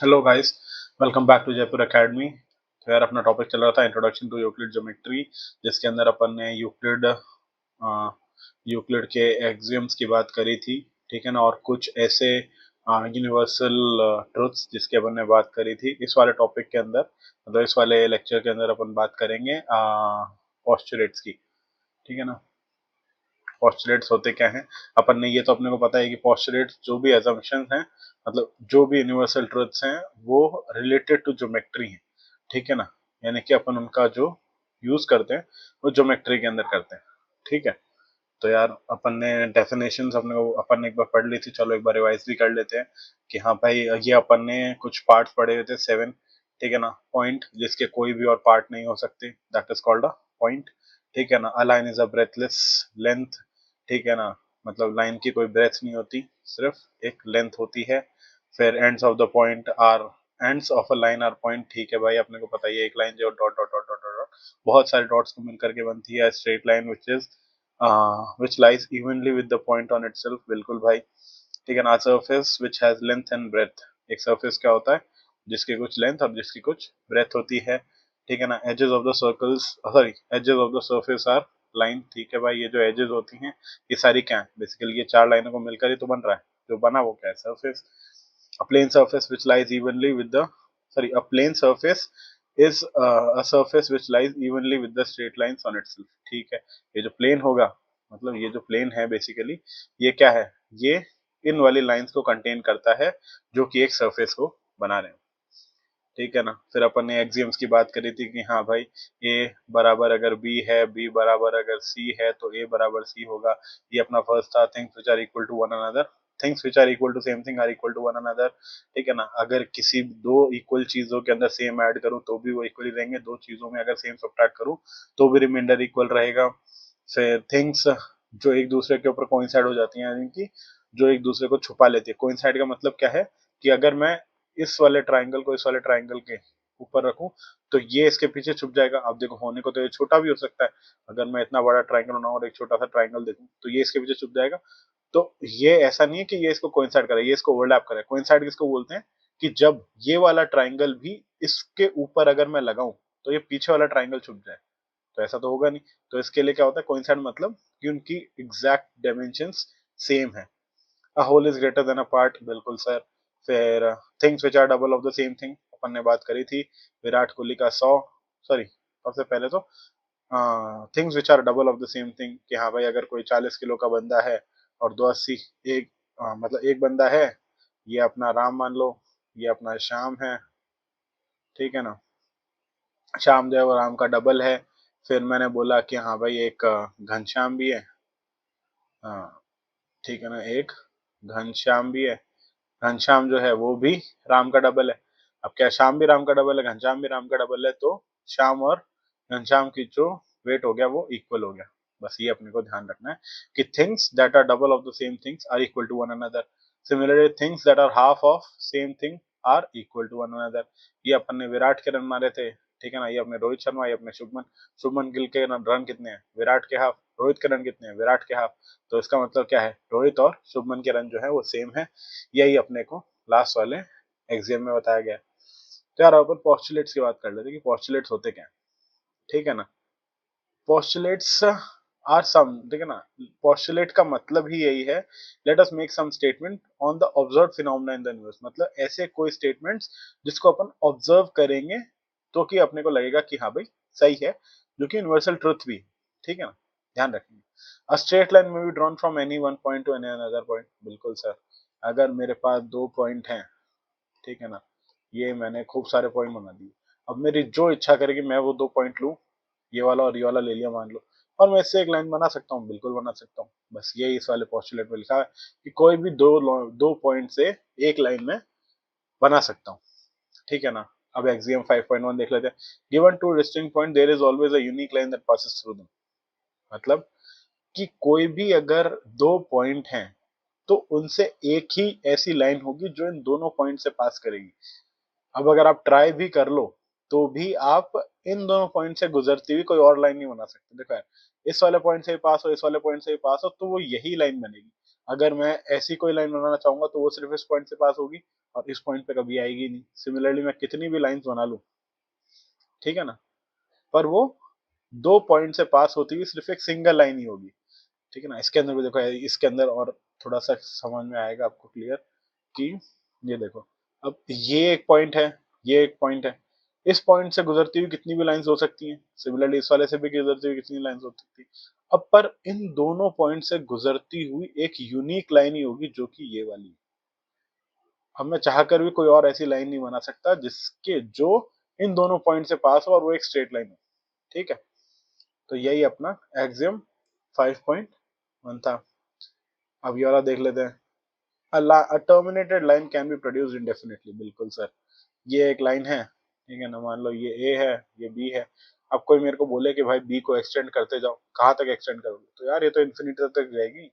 Hello guys, welcome back to Jaipur Academy. तो यार अपना टॉपिक चल रहा था इंट्रोडक्शन टू यूक्लिड ज्योमेट्री, जिसके अंदर अपन ने यूक्लिड के एक्सियम्स की बात करी थी। ठीक है ना, और कुछ ऐसे यूनिवर्सल ट्रुथ्स जिसके अपन ने बात करी थी। इस वाले टॉपिक के अंदर मतलब इस वाले लेक्चर के अंदर अपन बात करेंगे पोस्टुलेट्स की। ठीक है ना, पोस्टुलेट्स होते क्या हैं अपन ने, ये तो अपने को पता है कि पोस्टुलेट्स जो भी एजम्पशंस हैं, मतलब जो भी यूनिवर्सल ट्रुथ्स हैं, वो रिलेटेड टू ज्योमेट्री हैं। ठीक है ना, यानी कि अपन उनका जो यूज करते हैं वो ज्योमेट्री के अंदर करते हैं। ठीक है, तो यार अपन ने डेफिनेशंस अपने को अपन ने एक बार पढ़ ली थी, चलो एक बार रिवाइज भी कर लेते हैं कि हाँ भाई, ये अपन ने कुछ पार्ट्स पढ़े हुए थे 7। ठीक है ना, पॉइंट जिसके कोई भी और पार्ट नहीं हो सकते, that is called a point. ठीक है ना, a line is a breathless length. ठीक है ना, मतलब लाइन की कोई ब्रेथ नहीं होती, सिर्फ एक लेंथ होती है। फिर ends of the point are ends of a line are point. ठीक है भाई, अपने को पता ही है एक लाइन जो dot dot dot dot dot बहुत सारे डॉट्स को मिलकर के बनती है straight line which lies evenly with the point on itself। बिल्कुल भाई। ठीक है ना, surface which has length and breadth। एक surface क्या होता है जिसकी कुछ लेंथ और जिसकी कुछ breadth होती है। ठीक है ना, edges of the circles sorry edges of the surface are line। ठीक है भाई, ये जो edges होती हैं ये सारी क्या है, बेसिकली ये चार लाइनों को मिलकर ही तो बन रहा है। जो बना वो क्या है, surface। a plane surface which lies evenly with the sorry a plane surface is a surface which lies evenly with the straight lines on itself। ठीक है, ये जो प्लेन होगा, मतलब ये जो प्लेन है बेसिकली, ये क्या है, ये इन वाली लाइंस को कंटेन करता है जो कि एक सरफेस को बना रहे हैं। ठीक है ना, फिर अपन ने एक्सियम्स की बात करी थी कि हाँ भाई, ए बराबर अगर बी है, बी बराबर अगर सी है, तो ए बराबर सी होगा। ये अपना फर्स्ट था, things which are equal to one another, things which are equal to same thing are equal to one another. ठीक है ना, अगर किसी दो इक्वल चीजों के अंदर सेम ऐड करूं तो भी वो इक्वल ही रहेंगे, दो चीजों में अगर सेम सब्ट्रैक्ट करूं तो भी रिमाइंडर इक्वल रहेगा। फिर थिंग्स जो एक दूसरे के ऊपर कोइंसाइड हो जाती हैं, यानी कि जो एक दूसरे को छुपा लेती है। कोइंसाइड का मतलब क्या है कि अगर मैं इस वाले ट्राइंगल को इस वाले ट्राइंगल के ऊपर रखूं तो ये इसके पीछे छुप जाएगा। अब देखो, होने को तो ये छोटा भी हो सकता है, अगर मैं इतना बड़ा ट्राइंगल बनाऊं और एक छोटा सा ट्राइंगल देखूं तो ये इसके पीछे छुप जाएगा। तो ये ऐसा नहीं है कि ये इसको कोइंसाइड करे, ये इसको ओवरलैप करे। कोइंसाइड किसको बोलते हैं कि जब ये वाला ट्राइंगल भी इसके ऊपर अगर मैं लगाऊं तो ये पीछे वाला ट्राइंगल छुप जाए। तो ऐसा तो होगा नहीं, तो इसके लिए क्या होता है कोइंसाइड, मतलब कि उनकी एग्जैक्ट डायमेंशंस सेम है। A whole is greater than a part, बिल्कुल सर। फिर things which are double of the same thing, अपन ने बात करी थी विराट कोहली का 100, सॉरी सबसे पहले तो things which are double of the same thing कि हाँ भाई, अगर कोई 40 किलो का बंदा है और 280, एक मतलब एक बंदा है, ये अपना राम मान लो, ये अपना श्याम है। ठीक है ना, श्याम जो है वो राम का डबल है। फिर मैंने बोला कि हाँ भाई, एक घनश्याम भी है। हाँ, ठीक है ना, एक घनश्याम भी है। घनश्याम जो है वो भी राम का डबल है। अब क्या, श्याम भी राम का डबल है, घनश्याम भी राम का डबल है, तो श्याम और घनश्याम की जो वेट हो गया वो इक्वल हो गया। बस ये अपने को ध्यान रखना है कि things that are double of the same things are equal to one another. Similarly things that are half of same thing are equal to one another. ये अपन ने विराट के रन मारे थे। ठीक है ना, ये अपने रोहित शर्मा, ये अपने शुभमन शुभमन गिल के रन कितने हैं, विराट के हाफ। रोहित के रन कितने हैं, विराट के हाफ। तो इसका मतलब क्या है, रोहित और शुभमन के रन जो है वो सेम है। यही अपने को लास्ट वाले एग्जाम में बताया गया। तो यार अपन पोस्टुलेट्स की बात कर लेते हैं कि पोस्टुलेट्स होते क्या हैं। ठीक है ना, पोस्टुलेट्स आर सम, ठीक है ना, पोस्टुलेट का मतलब ही यही है, let us make some statement on the observed phenomena in the universe. मतलब ऐसे कोई स्टेटमेंट्स जिसको अपन ऑब्जर्व करेंगे तो कि अपने को लगेगा कि हाँ भाई सही है, जो कि यूनिवर्सल ट्रुथ भी। ठीक है ना, ध्यान रखेंगे। अ स्ट्रेट लाइन में be drawn from any one point two any another point, बिल्कुल सर। अगर मेरे पास दो पॉइंट हैं, ठीक है ना, ये मैंने खूब सारे पॉइंट बना दिए। अब मेरी जो इच्छा करेगी मैं वो दो पॉइंट लूं, ये वाला और ये वाला ले लिया मान लो, और मैं इससे एक लाइन बना सकता हूँ, बिल्कुल बना सकता हूँ। बस यही इस वाले पोस्टुलेट में लिखा है कि कोई भी दो पॉइंट से एक लाइन में बना सकता हूँ। ठीक है ना, अब एक्सियम 5.1 देख लेते हैं। Given two distinct point there is always a unique line that passes through them. मतलब कि कोई भी अगर दो पॉइंट हैं तो उनसे एक ही ऐसी लाइन होगी जो इन दोनों पॉइंट से पास करेगी। अब अगर आप ट्राई भी कर लो तो भी आप इन दोनों पॉइंट से गुजरती हुई कोई और लाइन नहीं बना सकते। देखो यार, इस वाले पॉइंट से भी पास हो, इस वाले पॉइंट से भी पास हो, तो वो यही लाइन बनेगी। अगर मैं ऐसी कोई लाइन बनाना चाहूंगा तो वो सिर्फ इस पॉइंट से पास होगी और इस पॉइंट पे कभी आएगी नहीं। सिमिलरली मैं कितनी भी लाइंस बना लूं, ठीक है ना, पर वो दो पॉइंट से पास होती हुई सिर्फ एक सिंगल लाइन ही होगी, ठीक है ना। इसके अंदर भी देखो, इसके अंदर और थोड़ा सा समझ में आएगा आपको क्लियर कि ये देखो, अब ये एक पॉइंट है, ये एक पॉइंट है, इस पॉइंट से गुजरती हुई कितनी भी लाइंस हो सकती हैं, सिमिलरली इस वाले से भी गुजरती हुई कितनी लाइंस हो सकती हैं। अब पर इन दोनों पॉइंट से गुजरती हुई एक यूनिक लाइन ही होगी जो कि ये वाली। अब मैं चाहकर भी कोई और ऐसी लाइन नहीं बना सकता जिसके जो इन दोनों पॉइंट से पास हो और वो एक स्ट्रेट लाइन हो, ठीक है। तो यही अपना एक्सियम 5.1 था। अब ये वाला देख लेते हैं। A terminated line can be produced indefinitely। बिल्कुल सर, ये एक लाइन है, ठीक है ना, मान लो ये ए है, ये बी है। अब कोई मेरे को बोले कि भाई बी को एक्सटेंड करते जाओ, कहाँ तक एक्सटेंड करोगे, तो यार ये तो इन्फिनिटी तक जाएगी,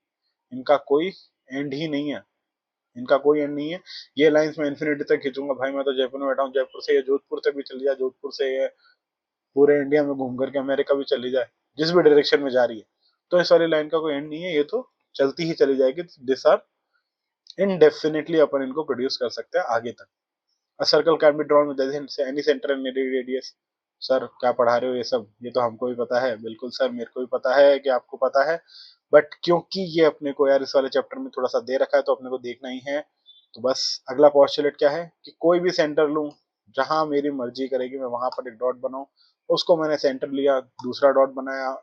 इनका कोई एंड ही नहीं है, इनका कोई एंड नहीं है। ये लाइंस मैं इन्फिनिटी तक खींचूंगा भाई, मैं तो जयपुर में बैठा हूँ, जयपुर से ये जोधपुर तक भी चली जाए, जोधपुर से ये पूरे इंडिया में घूम करके अमेरिका भी चली जाए, जिस भी डायरेक्शन में जा रही है, तो इस वाली लाइन का कोई एंड नहीं है, ये तो चलती ही चली जाएगी। दिस आर इनडेफिनेटली अपन इनको प्रोड्यूस कर सकते हैं आगे तक। अ circle can be drawn with any centre and any radius. Sir क्या पढ़ा रहे हो ये सब, ये तो हमको भी पता है। बिल्कुल सर, मेरे को भी पता है कि आपको पता है, बट क्योंकि ये अपने को यार इस वाले चैप्टर में थोड़ा सा दे रखा है तो अपने को देखना ही है। तो बस अगला पॉस्टुलेट क्या है कि कोई भी सेंटर लूं, जहां मेरी मर्जी करेगी मैं वहां पर एक डॉट बनाऊं, उसको मैंने सेंटर लिया, दूसरा डॉट बनाया,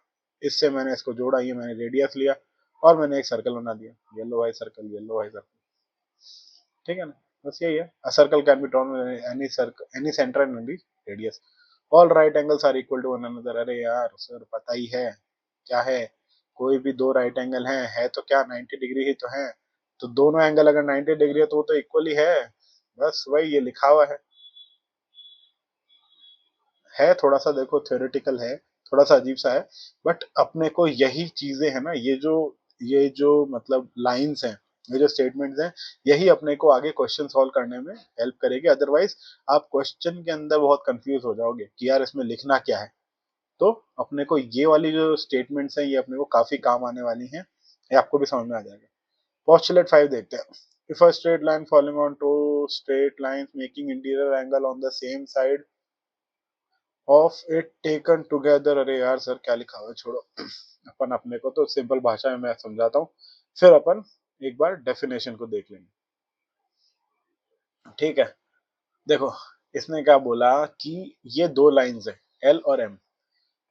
इससे मैंने इसको जोड़ा, ये मैंने रेडियस लिया और मैंने एक सर्कल बना दिया, yellow Y circle, yellow Y circle, ठीक है ना। बस यही है, a circle can be drawn any circle any centre and any radius, all right angles are equal to one another. अरे यार सर पता ही है क्या है, कोई भी दो राइट एंगल है तो क्या 90 डिग्री ही तो है, तो दोनों एंगल अगर 90 डिग्री है तो वो तो इक्वल ही है। बस वही ये लिखा हुआ है थोड़ा सा देखो थ्योरेटिकल है, थोड़ा सा अजीब सा है, बट अपने को यही चीजें है ना, ये जो मतलब लाइंस हैं, ये जो स्टेटमेंट्स हैं, यही अपने को आगे क्वेश्चन सॉल्व करने में हेल्प करेगी। अदरवाइज आप क्वेश्चन के अंदर बहुत कंफ्यूज हो जाओगे कि यार इसमें लिखना क्या है। तो अपने को ये वाली जो स्टेटमेंट्स हैं ये अपने को काफी काम आने वाली हैं, ये आपको भी समझ में आ जाएगा। पोस्टुलेट 5 देखते हैं। If a straight line following on two straight lines making interior angle on the same side of it taken together. अरे यार सर क्या लिखा हुआ है, छोड़ो, अपन अपने को तो सिंपल भाषा में मैं समझाता हूँ, फिर अपन एक बार डेफिनेशन को देख लेंगे, ठीक है। देखो इसने क्या बोला कि ये दो लाइंस है एल और एम,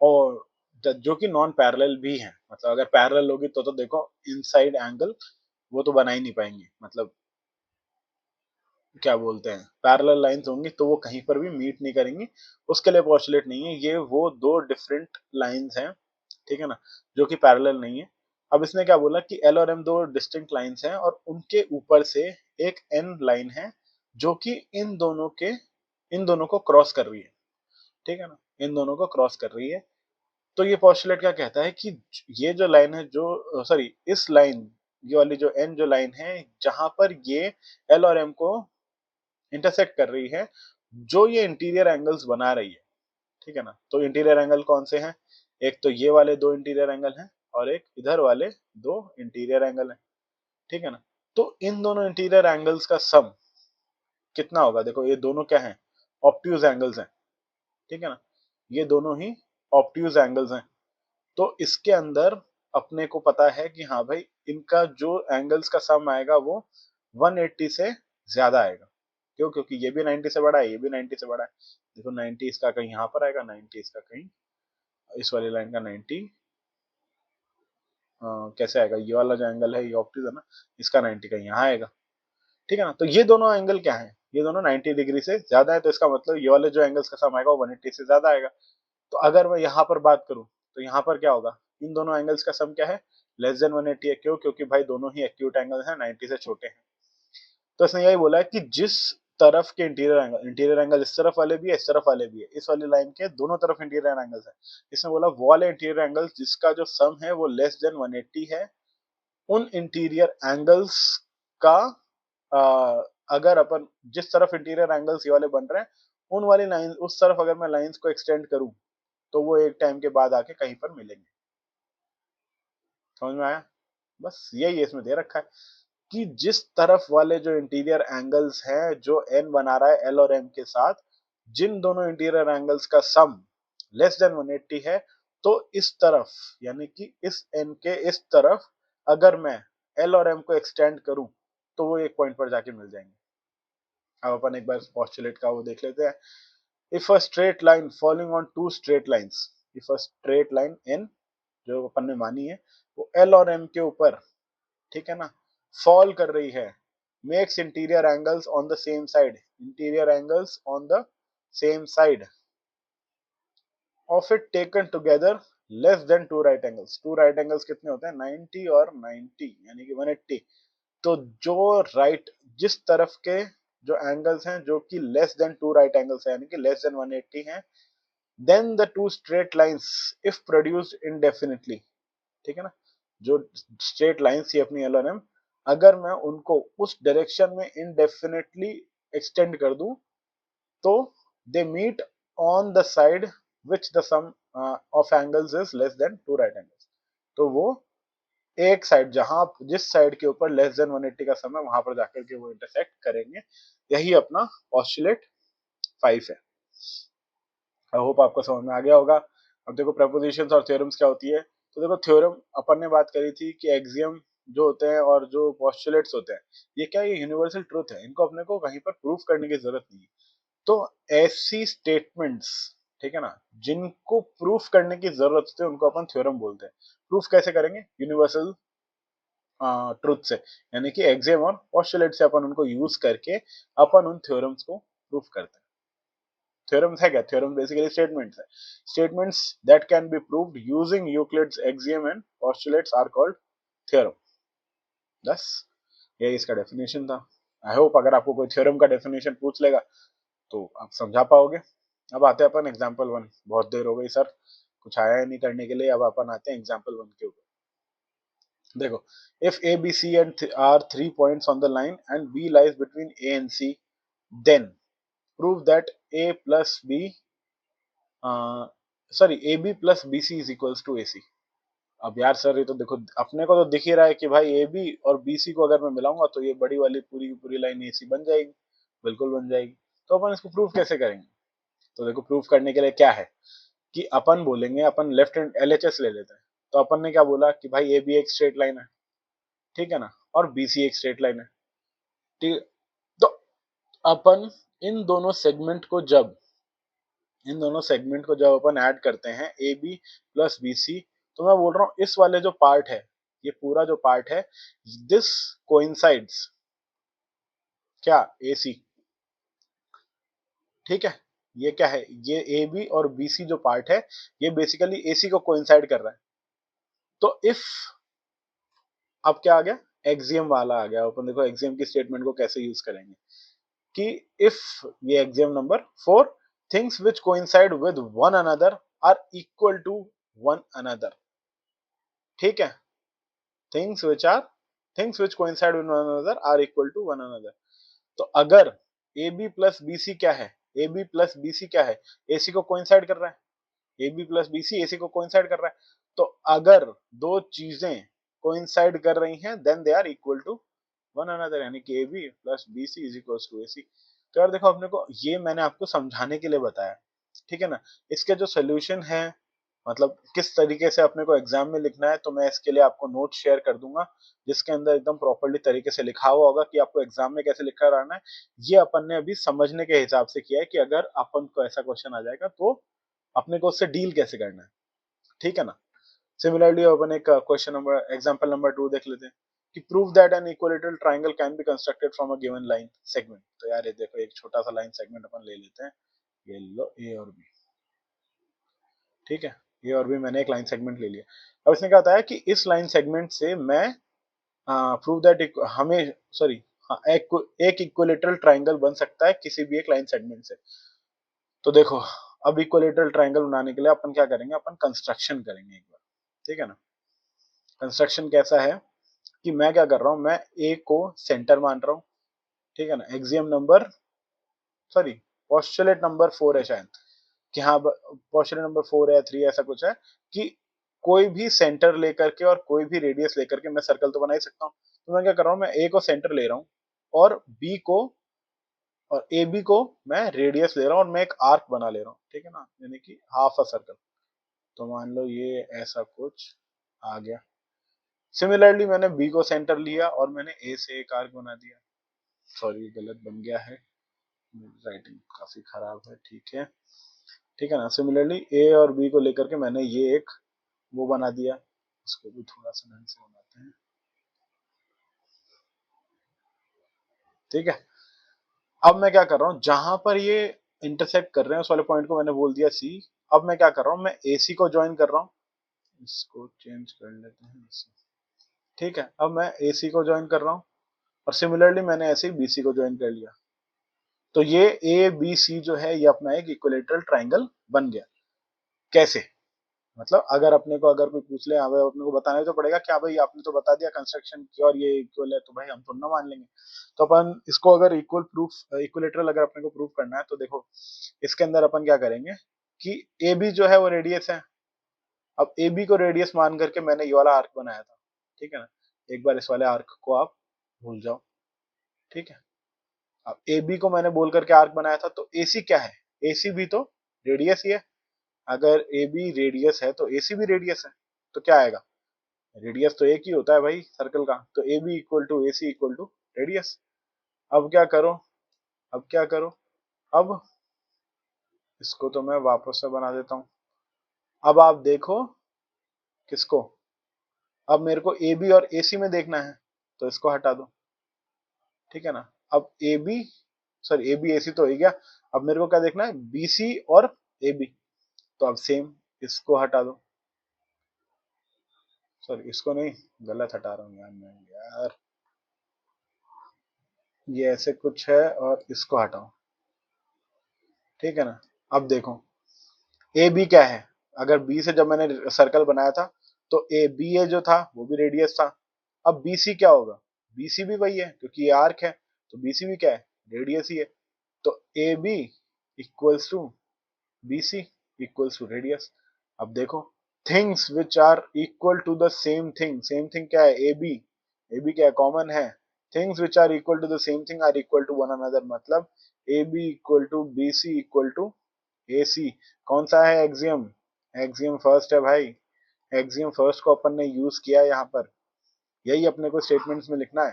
और जो कि नॉन पैरेलल भी हैं, मतलब अगर पैरेलल होगी तो देखो इनसाइड एंगल वो तो बना ही नहीं पाएंगे, मतलब क्या बोलते हैं, पैरेलल लाइंस होंगी तो वो कहीं पर भी मीट नहीं करेंगी, उसके लिए पॉस्टुलेट नहीं है। ये वो दो डिफरेंट लाइंस हैं, ठीक है ना, जो कि पैरेलल नहीं है। अब इसने क्या बोला कि एल और एम दो डिस्टिंक्ट लाइंस हैं और उनके ऊपर से एक एन लाइन है जो कि इन दोनों को क्रॉस कर रही है, ठीक है ना, इन दोनों को क्रॉस कर रही है। तो ये पॉस्टुलेट क्या कहता है कि ये जो लाइन है, जो सॉरी इस लाइन, ये वाली जो एन जो लाइन है जहां पर ये एल और एम को इंटरसेक्ट कर रही है, जो ये इंटीरियर एंगल्स बना रही है, ठीक है ना। तो इंटीरियर एंगल कौन से हैं, एक तो ये वाले दो इंटीरियर एंगल हैं और एक इधर वाले दो इंटीरियर एंगल हैं, ठीक है ना। तो इन दोनों इंटीरियर एंगल्स का सम कितना होगा, देखो ये दोनों क्या हैं, ऑब्ट्यूज एंगल्स हैं, ठीक है ना, ये दोनों ही ऑब्ट्यूज एंगल्स हैं। तो इसके अंदर अपने को पता है कि हाँ भाई इनका जो एंगल्स का सम आएगा वो 180 से ज्यादा आएगा। क्यों, क्योंकि ये भी 90 से बड़ा है, ये भी 90 से बड़ा है। देखो 90 इसका कहीं यहाँ पर आएगा, 90 इसका कहीं इस वाली लाइन का 90 कैसे आएगा, ये वाला जो एंगल है ये ऑप्टिक है ना, इसका 90 कहीं यहाँ आएगा, ठीक है ना। तो ये दोनों एंगल क्या है, ये दोनों 90 डिग्री से ज्यादा है, तो इसका मतलब ये वाले जो एंगल्स का सम आएगा वो 180 से ज्यादा आएगा। तो अगर मैं यहाँ पर बात करूं तो यहाँ पर क्या होगा, इन दोनों एंगल्स का सम क्या है, लेस देन 180 है। क्यों, क्योंकि भाई दोनों ही एक्यूट एंगल हैं, 90 से छोटे हैं। तो इसने यही बोला है कि जिस तरफ के इंटीरियर एंगल इस तरफ वाले भी है, इस तरफ वाले भी है, इस वाली लाइन के दोनों तरफ इंटीरियर एंगल्स है। इसने बोला वो वाले इंटीरियर एंगल्स जिसका जो सम है वो लेस देन 180 है, उन इंटीरियर एंगल्स का अगर अपन जिस तरफ इंटीरियर एंगल्स ये वाले बन रहे हैं उन वाली लाइन उस तरफ अगर मैं लाइंस को एक्सटेंड करूं तो वो एक टाइम के बाद आके कहीं पर मिलेंगे। समझ में आया। बस यही इसमें दे रखा है कि जिस तरफ वाले जो इंटीरियर एंगल्स हैं जो एन बना रहा है एल और एम के साथ, जिन दोनों इंटीरियर एंगल्स का सम लेस देन 180 है, तो इस तरफ यानी कि इस एन के इस तरफ अगर मैं एल और एम को एक्सटेंड करूं तो वो एक पॉइंट पर जाके मिल जाएंगे। अब अपन एक बार पोस्टुलेट का वो देख लेते हैं। If a straight line following on two straight lines, if a straight line an जो अपन ने मानी है वो एल और एम के ऊपर, ठीक है ना, फॉल कर रही है, makes interior angles on the same side, interior angles on the same side of it taken together less than two right angles. Two right angles कितने होते हैं? 90 और 90 यानी कि 180। तो जो राइट जिस तरफ के जो एंगल्स हैं जो कि less than two right angles है यानी कि लेस देन 180 हैं, then the two straight lines if produced indefinitely, ठीक है ना, जो स्ट्रेट लाइंस थी अपनी एल और एम, अगर मैं उनको उस डायरेक्शन में इनडेफिनेटली एक्सटेंड कर दूं तो they meet on the side which the sum of angles is less than two right angles. तो वो एक साइड जहां जिस साइड के ऊपर लेस देन 180 का सम है वहां पर जाकर के वो इंटरसेक्ट करेंगे। यही अपना पोस्टुलेट 5 है। आई होप आपको समझ में आ गया होगा। अब देखो प्रपोजिशंस और थ्योरम्स क्या होती है। तो देखो थ्योरम अपन ने बात करी थी कि एक्सियम जो होते हैं और जो पोस्टुलेट्स होते हैं ये क्या, ये यूनिवर्सल ट्रूथ है, इनको अपने को कहीं पर प्रूफ करने की जरूरत नहीं है। तो ऐसी स्टेटमेंट्स, ठीक है ना, जिनको प्रूफ करने की जरूरत होती है उनको अपन थ्योरम बोलते हैं। प्रूफ कैसे करेंगे? यूनिवर्सल ट्रूथ से, यानी कि एक्सियम और पोस्टुलेट से अपन उनको यूज करके अपन उन थ्योरम्स को प्रूफ करते हैं। थ्योरम्स है क्या? थ्योरम बेसिकली स्टेटमेंट्स है। Statements that can be proved using Euclid's axiom and postulates are called theorem. बस यही इसका डेफिनेशन था। आई होप अगर आपको कोई थ्योरम का डेफिनेशन पूछ लेगा तो आप समझा पाओगे। अब आते हैं अपन एग्जांपल 1। बहुत देर हो गई सर, कुछ आया ही नहीं करने के लिए। अब अपन आते हैं एग्जांपल 1 के ऊपर। देखो, if A, B, C and are 3 points on the line and B lies between A and C, then prove that A plus B sorry AB plus BC is equals to AC। अब यार sir ये तो देखो अपने को तो दिख ही रहा है कि भाई AB और BC को अगर मैं मिलाऊंगा तो ये बड़ी वाली पूरी की पूरी लाइन AC बन जाएगी। बिल्कुल बन जाएगी। तो अपन इसको प्रूव कैसे करेंगे? तो देखो प्रूव करने के लिए क्या है कि अपन बोलेंगे, अपन लेफ्ट हैंड LHS ले लेते हैं। तो अपन ने क्या बोला कि भाई AB एक स्ट्रेट लाइन है, ठीक है ना, और BC एक स्ट्रेट लाइन है, ठीक है। तो अपन इन दोनों सेगमेंट को जब अपन ऐड करते हैं A B plus B C, तो मैं बोल रहा हूं इस वाले जो पार्ट है, ये पूरा जो पार्ट है, दिस कोइंसाइड्स क्या ए सी, ठीक है। ये क्या है? ये ए बी और बी सी जो पार्ट है ये बेसिकली ए सी को कोइंसाइड कर रहा है। तो इफ अब क्या आ गया? एक्सियम वाला आ गया। अपन देखो एक्सियम की स्टेटमेंट को कैसे यूज करेंगे कि इफ ये axiom number 4, things which coincide with one another are equal to one another, ठीक है। Things which are things which coincide with one another are equal to one another. तो अगर A B plus B C क्या है? A B plus B C क्या है? A C को coincide कर रहा है। A B plus B C A C को कोइंसाइड कर रहा है। तो अगर दो चीजें कोइंसाइड कर रही हैं then they are equal to one another, यानी कि A B plus B C is equal to A C. तो यार देखो अपने को ये मैंने आपको समझाने के लिए बताया, ठीक है ना। इसके जो सोल्यूशन है, मतलब किस तरीके से अपने को एग्जाम में लिखना है, तो मैं इसके लिए आपको नोट शेयर कर दूंगा जिसके अंदर एकदम प्रॉपर्ली तरीके से लिखा हुआ होगा कि आपको एग्जाम में कैसे लिखकर आना है। ये अपन ने अभी समझने के हिसाब से किया है कि अगर अपन को ऐसा क्वेश्चन आ जाएगा तो अपने को उससे डील कैसे करना है, ठीक है ना। सिमिलरली अपन एक क्वेश्चन नंबर एग्जांपल नंबर 2 देख लेते हैं कि prove that an equilateral triangle can be constructed from a given line segment. तो यार ये देखो एक छोटा सा लाइन सेगमेंट अपन ले लेते हैं। ये लो ए और बी, ठीक है। ये और भी मैंने एक लाइन सेगमेंट ले लिया। अब इसने क्या बताया कि इस लाइन सेगमेंट से मैं प्रूव दैट हमें सॉरी हाँ एक इक्विलेटरल ट्रायंगल बन सकता है किसी भी एक लाइन सेगमेंट से। तो देखो अब इक्विलेटरल ट्रायंगल बनाने के लिए अपन क्या करेंगे, अपन कंस्ट्रक्शन करेंगे एक बार, ठीक है ना। कंस्ट्रक्शन कैसा है कि मैं क्या कर रहा हूं, मैं ए को सेंटर मान रहा हूं, ठीक है ना। Axiom number sorry postulate number 4 है शायद, कि हाँ पोस्टुलेट नंबर 4 है 3 ऐसा कुछ है कि कोई भी सेंटर लेकर के और कोई भी रेडियस लेकर के मैं सर्कल तो बना ही सकता हूँ। तो मैं क्या कर रहा हूँ, मैं ए को सेंटर ले रहा हूँ और बी को और ए बी को मैं रेडियस ले रहा हूँ और मैं एक आर्क बना ले रहा हूँ, ठीक है ना, यानी कि हाफ अ सर्कल। तो मान लो ये ऐसा कुछ आ गया। सिमिलरली मैंने बी को सेंटर लिया और मैंने ए से एक आर्क बना दिया। सॉरी गलत बन गया है, राइटिंग काफी खराब है, ठीक है ना। सिमिलरली ए और बी को लेकर के मैंने ये एक वो बना दिया। इसको भी थोड़ा सा ढंग से बनाते हैं, ठीक है। अब मैं क्या कर रहा हूँ, जहां पर ये इंटरसेक्ट कर रहे हैं उस वाले पॉइंट को मैंने बोल दिया सी। अब मैं क्या कर रहा हूँ, मैं एसी को ज्वाइन कर रहा हूँ, इसको चेंज कर लेते हैं इसे, ठीक है। अब मैं एसी को ज्वाइन कर रहा हूँ और सिमिलरली मैंने ऐसे ही बीसी को ज्वाइन कर लिया। तो ये ए बी सी जो है ये अपना एक इक्विलेटरल ट्राइंगल बन गया। कैसे, मतलब अगर अपने को अगर कोई पूछ ले, हाँ भाई अपने को बताना ही तो पड़ेगा क्या भाई आपने तो बता दिया कंस्ट्रक्शन की और ये इक्वल है, तो भाई हम थोड़ा ना मान लेंगे। तो अपन इसको अगर इक्वल प्रूफ इक्विलेटरल अगर अपने को प्रूफ करना है तो देखो इसके अंदर अपन क्या करेंगे कि ए बी जो है वो रेडियस है। अब ए बी को रेडियस मान करके मैंने ये वाला आर्क बनाया था, ठीक है ना। एक बार इस वाले आर्क को आप भूल जाओ, ठीक है। अब ए बी को मैंने बोल करके आर्क बनाया था, तो ए सी क्या है, ए सी भी तो रेडियस ही है। अगर ए बी रेडियस है तो ए सी भी रेडियस है, तो क्या आएगा, रेडियस तो एक ही होता है भाई सर्कल का, तो A B equal to A C equal to radius. अब क्या करो, अब क्या करो, अब इसको तो मैं वापस से बना देता हूं। अब आप देखो किसको, अब मेरे को ए बी और ए सी में देखना है, तो इसको हटा दो, ठीक है ना। अब A B sorry A B A C तो हो गया। अब मेरे को क्या देखना है, बी सी और ए बी। तो अब सेम इसको हटा दो, सॉरी इसको नहीं, गलत हटा रहा हूँ यार मैं, यार ये ऐसे कुछ है और इसको हटाओ, ठीक है ना। अब देखो ए बी क्या है, अगर बी से जब मैंने सर्कल बनाया था तो ए बी ए जो था वो भी रेडियस था। अब बी सी क्या होगा, बी सी भी वही है क्योंकि ये आर्क है, तो बी सी भी क्या है, रेडियस ही है। तो A B equals to B C equals to radius. अब देखो things which are equal to the same thing, same thing क्या है, ए बी क्या है, कॉमन है। Things which are equal to the same thing are equal to one another, मतलब A B equal to B C equal to A C. कौन सा है axiom, axiom first है भाई, एक्सियम फर्स्ट को अपन ने यूज किया है यहाँ पर, यही अपने को स्टेटमेंट्स में लिखना है,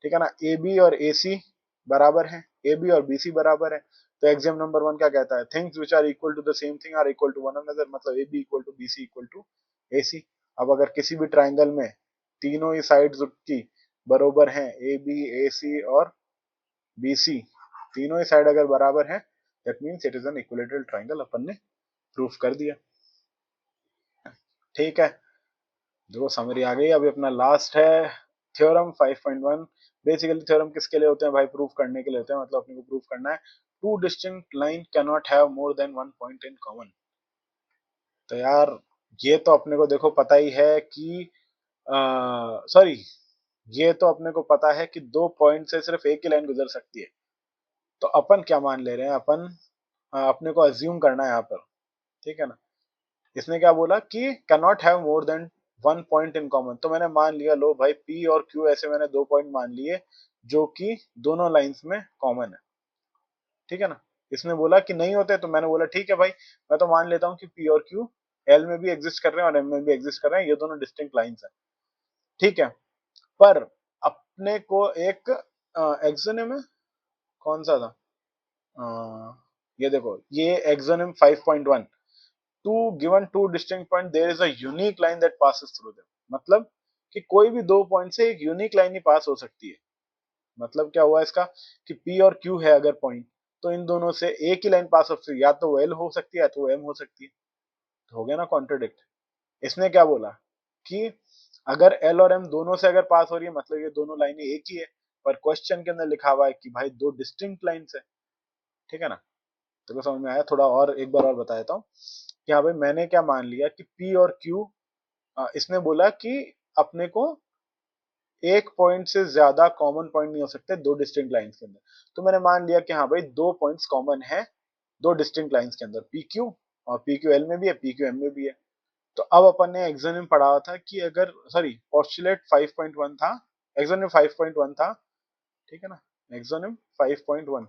ठीक है ना। ए बी और ए सी बराबर है, ए बी और बी सी बराबर है। तो एग्जाम नंबर 1 क्या कहता है, things which are equal to the same thing are equal to one another, मतलब A B equal to B C equal to A C. अब अगर किसी भी ट्राइंगल में तीनों ही साइड्स की बराबर हैं, ए बी ए सी और बी सी, तीनों ही साइड अगर बराबर है that means it is an equilateral triangle, अपन ने प्रूफ कर दिया, ठीक है। देखो समरी आ गई। अभी अपना लास्ट है थ्योरम 5.1। बेसिकली थ्योरम किसके लिए होते हैं भाई, प्रूफ करने के लिए होते हैं, मतलब अपने को प्रूफ करना है two distinct line can not have more than one point in common. तो यार ये तो अपने को देखो पता ही है कि सॉरी ये तो अपने को पता है कि दो पॉइंट से सिर्फ एक ही लाइन गुजर सकती है। तो अपन क्या मान ले रहे हैं, अपन अपने को अज्यूम करना है यहाँ पर, ठीक है ना। इसने क्या बोला कि can not have more than one point in common, तो मैंने मान लिया, लो भाई पी और क्यू ऐसे मैंने दो पॉइंट मान लिए जो कि दोनों लाइंस में कॉमन है, ठीक है ना। इसने बोला कि नहीं होते, तो मैंने बोला ठीक है भाई, मैं तो मान लेता हूँ कि पी और क्यू एल में भी एग्जिस्ट कर रहे हैं और एम में भी एग्जिस्ट कर रहे हैं, ये दोनों डिस्टिंक्ट लाइंस है, ठीक है। पर अपने को एक एक्सोनिम है, कौन सा था, ये देखो ये axiom 5.1, two given two distinct point there is a unique line that passes through them, मतलब कि कोई भी दो पॉइंट से एक यूनिक लाइन ही पास हो सकती है। मतलब क्या हुआ इसका कि P और Q है अगर पॉइंट, तो इन दोनों से एक ही लाइन पास हो सकती है, या तो वो L हो सकती है या तो वो M हो सकती है। तो हो गया ना कॉन्ट्रडिक्ट। इसने क्या बोला कि अगर L और M दोनों से अगर पास हो रही है मतलब ये दोनों लाइनें एक ही है, पर क्वेश्चन के अंदर लिखा हुआ है कि भाई दो डिस्टिंक्ट लाइन्स है, ठीक है ना। तो समझ में आया, थोड़ा और एक बार और बता देता हूँ कि हाँ भाई मैंने क्या मान लिया कि P और Q, इसने बोला कि अपने को एक पॉइंट से ज्यादा कॉमन पॉइंट नहीं हो सकते दो डिस्टिंक्ट लाइंस के अंदर। तो मैंने मान लिया कि हाँ भाई दो पॉइंट्स कॉमन है दो डिस्टिंक्ट लाइंस के अंदर, पी क्यू, और पी क्यू एल में भी है, पी क्यू एम में भी है, तो अब अपन ने एक्सोनिम पढ़ा हुआ था कि अगर सॉरी पोस्टुलेट 5.1 था, एक्सोनिम 5.1 था, ठीक है ना, एक्सोनिम 5.1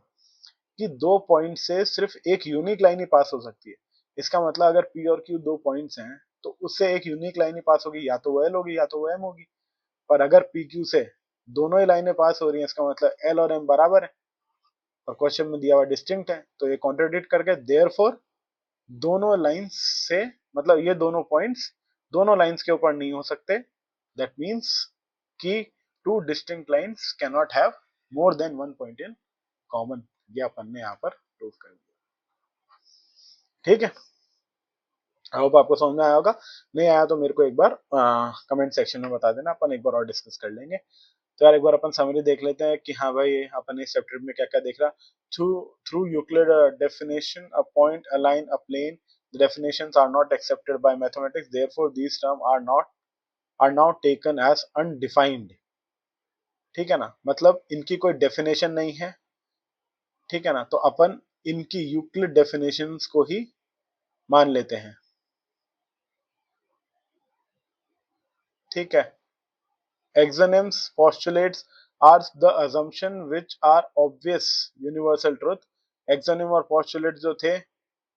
कि दो पॉइंट से सिर्फ एक यूनिक लाइन ही पास हो सकती है। इसका मतलब अगर पी और क्यू दो पॉइंट्स हैं तो उससे एक यूनिक लाइन ही पास होगी, या तो वो एल होगी या तो वो एम होगी। पर अगर पी क्यू से दोनों ही लाइनें पास हो रही हैं, इसका मतलब एल और एम बराबर है और क्वेश्चन में दिया हुआ डिस्टिंक्ट है, तो ये कॉन्ट्रडिक्ट करके देयरफॉर दोनों लाइंस से, मतलब ये दोनों पॉइंट्स दोनों लाइंस के ऊपर नहीं हो सकते। दैट मीन्स कि two distinct lines can not have more than one point in common. ये अपन ने यहाँ पर प्रूव कर दिया। ठीक है, आई होप आपको समझ में आया होगा। नहीं आया तो मेरे को एक बार कमेंट सेक्शन में बता देना, अपन एक बार और डिस्कस कर लेंगे। तो यार एक बार अपन समरी देख लेते हैं कि हाँ भाई अपन इस चैप्टर में क्या क्या देख रहा। Through through Euclid definition a point a line a plane, the definitions are not accepted by mathematics, therefore these terms are now taken as undefined। ठीक है ना, मतलब इनकी कोई डेफिनेशन नहीं है, ठीक है ना, तो अपन इनकी यूक्लिड डेफिनेशंस को ही मान लेते हैं। ठीक है, Exonyms postulates are the assumption which are obvious universal truth। Exonym और पोस्टुलेट जो थे,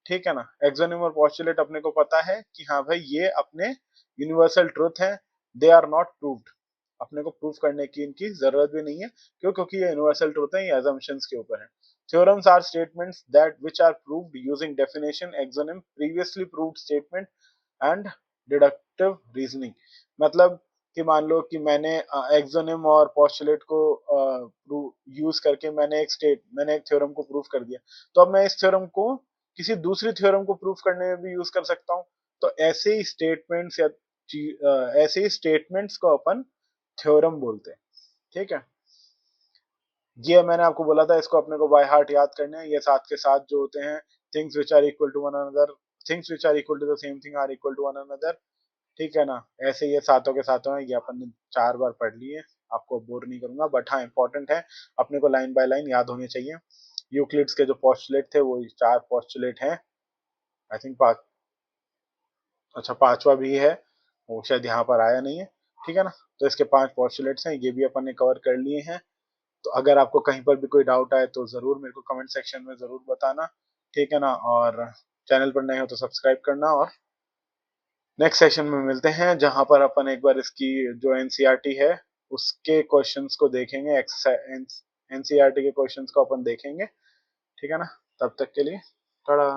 ठीक है ना, एक्सोनिम और पोस्टुलेट अपने को पता है कि हाँ भाई ये अपने यूनिवर्सल ट्रूथ है, दे आर नॉट प्रूव्ड। अपने को प्रूव करने की इनकी जरूरत भी नहीं है, क्यों, क्योंकि ये यूनिवर्सल ट्रूथ है, ये assumptions के ऊपर है। Theorems are statements that which are proved using definition, exonym, previously proved statement and deductive reasoning। मतलब कि मान लो कि मैंने एक्सोनिम और पोस्टुलेट को यूज करके मैंने एक थ्योरम को प्रूव कर दिया, तो अब मैं इस थ्योरम को किसी दूसरी थ्योरम को प्रूव करने में भी यूज कर सकता हूँ। तो ऐसे ही स्टेटमेंट्स या ऐसे ही स्टेटमेंट्स को अपन थ्योरम बोलते हैं। ठीक है, ये मैंने आपको बोला था, इसको अपने को बाय हार्ट याद करना है। ये साथ के साथ जो होते हैं, things which are equal to one another, things which are equal to the same thing are equal to one another. ठीक है ना, ऐसे ये सातों के सातों हैं, ये अपन ने 4 बार पढ़ लिए, आपको बोर नहीं करूंगा, बट हाँ इंपॉर्टेंट है, अपने को लाइन बाय लाइन याद होने चाहिए। यूक्लिड्स के जो पोस्टुलेट थे वो 4 पोस्टुलेट हैं, आई थिंक 5, अच्छा 5वां भी है, वो शायद यहाँ पर आया नहीं है। ठीक है ना, तो इसके 5 पोस्टुलेट्स हैं, ये भी अपन ने कवर कर लिए हैं। तो अगर आपको कहीं पर भी कोई डाउट आए तो जरूर मेरे को कमेंट सेक्शन में जरूर बताना। ठीक है ना, और चैनल पर नए हो तो सब्सक्राइब करना, और नेक्स्ट सेशन में मिलते हैं जहां पर अपन एक बार इसकी जो एनसीईआरटी है उसके क्वेश्चंस को देखेंगे, एनसीईआरटी के क्वेश्चंस को अपन देखेंगे। ठीक है ना, तब तक के लिए टाटा।